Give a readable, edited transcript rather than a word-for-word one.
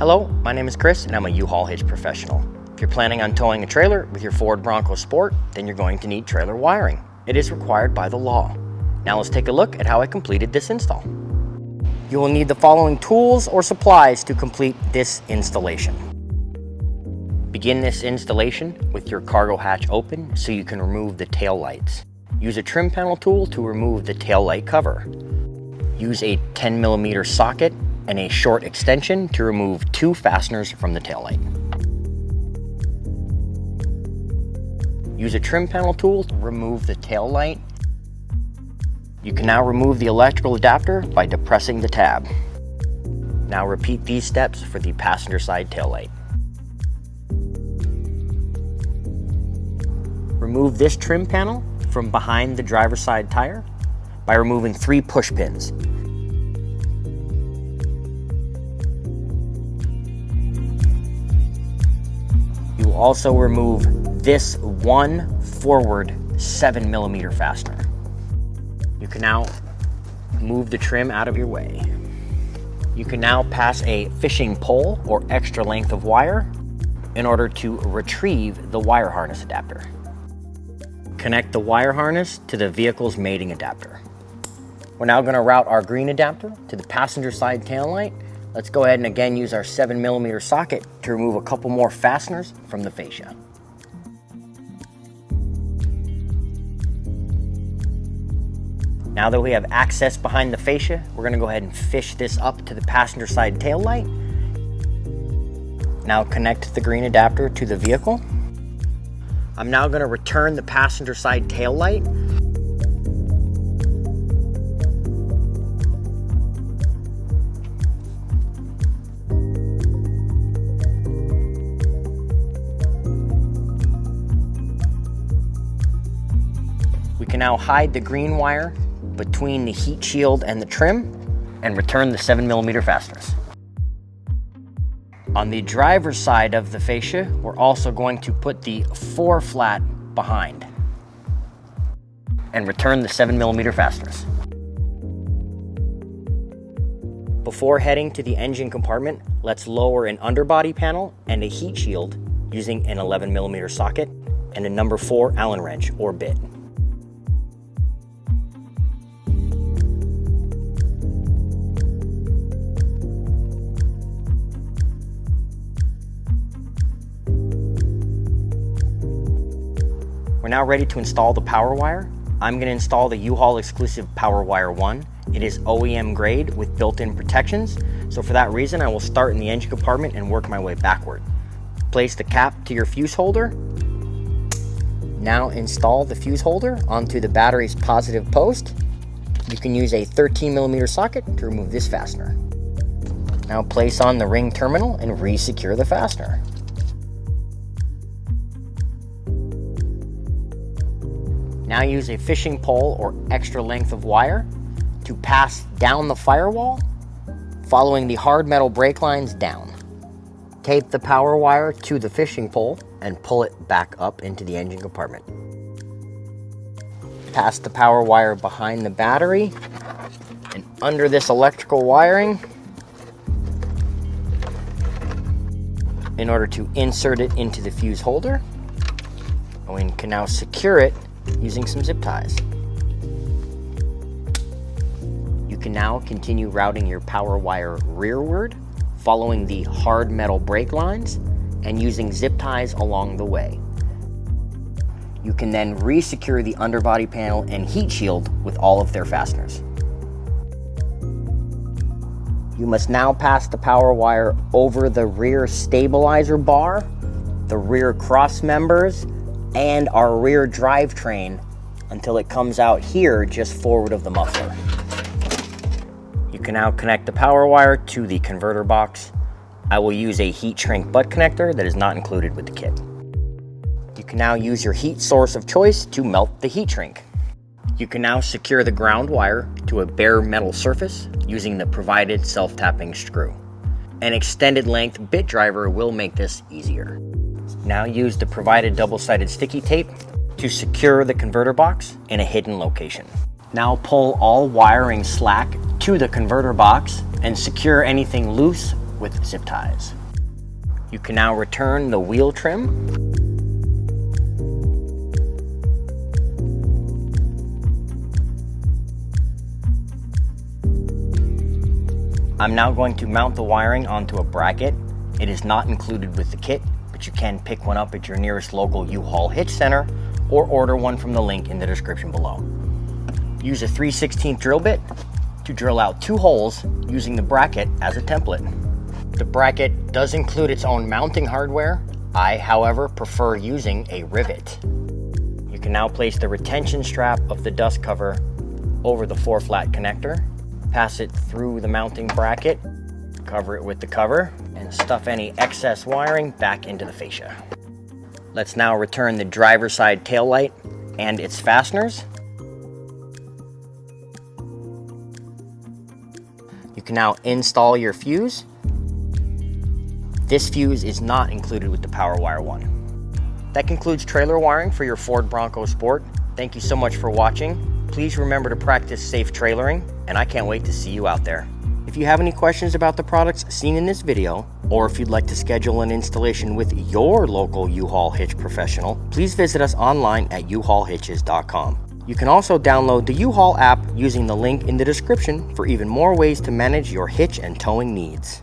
Hello, my name is Chris and I'm a U-Haul hitch professional. If you're planning on towing a trailer with your Ford Bronco Sport, then you're going to need trailer wiring. It is required by the law. Now let's take a look at how I completed this install. You will need the following tools or supplies to complete this installation. Begin this installation with your cargo hatch open so you can remove the tail lights. Use a trim panel tool to remove the tail light cover. Use a 10mm socket and a short extension to remove 2 fasteners from the tail light. Use a trim panel tool to remove the tail light. You can now remove the electrical adapter by depressing the tab. Now repeat these steps for the passenger side tail light. Remove this trim panel from behind the driver's side tire by removing 3 push pins. You will also remove this one forward 7mm fastener. You can now move the trim out of your way. You can now pass a fishing pole or extra length of wire in order to retrieve the wire harness adapter. Connect the wire harness to the vehicle's mating adapter. We're now going to route our green adapter to the passenger side tail light. Let's go ahead and again use our 7mm socket to remove a couple more fasteners from the fascia. Now that we have access behind the fascia, we're going to go ahead and fish this up to the passenger side tail light. Now connect the green adapter to the vehicle. I'm now going to return the passenger side tail light. We can now hide the green wire between the heat shield and the trim and return the 7mm fasteners. On the driver's side of the fascia, we're also going to put the 4-flat behind and return the 7mm fasteners. Before heading to the engine compartment, let's lower an underbody panel and a heat shield using an 11mm socket and a number 4 Allen wrench or bit. We're now ready to install the power wire. I'm going to install the U-Haul exclusive Power Wire 1. It is OEM grade with built-in protections, so for that reason I will start in the engine compartment and work my way backward. Place the cap to your fuse holder. Now install the fuse holder onto the battery's positive post. You can use a 13mm socket to remove this fastener. Now place on the ring terminal and re-secure the fastener. Now use a fishing pole or extra length of wire to pass down the firewall, following the hard metal brake lines down. Tape the power wire to the fishing pole and pull it back up into the engine compartment. Pass the power wire behind the battery and under this electrical wiring in order to insert it into the fuse holder. And we can now secure it using some zip ties. You can now continue routing your power wire rearward, following the hard metal brake lines and using zip ties along the way. You can then re-secure the underbody panel and heat shield with all of their fasteners. You must now pass the power wire over the rear stabilizer bar, the rear cross members, and our rear drivetrain until it comes out here just forward of the muffler. You can now connect the power wire to the converter box. I will use a heat shrink butt connector that is not included with the kit. You can now use your heat source of choice to melt the heat shrink. You can now secure the ground wire to a bare metal surface using the provided self-tapping screw. An extended length bit driver will make this easier. Now use the provided double-sided sticky tape to secure the converter box in a hidden location. Now pull all wiring slack to the converter box and secure anything loose with zip ties. You can now return the wheel trim. I'm now going to mount the wiring onto a bracket. It is not included with the kit, but you can pick one up at your nearest local U-Haul hitch center or order one from the link in the description below. Use a 3/16 drill bit to drill out 2 holes using the bracket as a template. The bracket does include its own mounting hardware. I, however, prefer using a rivet. You can now place the retention strap of the dust cover over the 4-flat connector, pass it through the mounting bracket, cover it with the cover, and stuff any excess wiring back into the fascia. Let's now return the driver's side tail light and its fasteners. You can now install your fuse. This fuse is not included with the PowerWire 1. That concludes trailer wiring for your Ford Bronco Sport. Thank you so much for watching. Please remember to practice safe trailering, and I can't wait to see you out there. If you have any questions about the products seen in this video, or if you'd like to schedule an installation with your local U-Haul hitch professional, please visit us online at uhaulhitches.com. You can also download the U-Haul app using the link in the description for even more ways to manage your hitch and towing needs.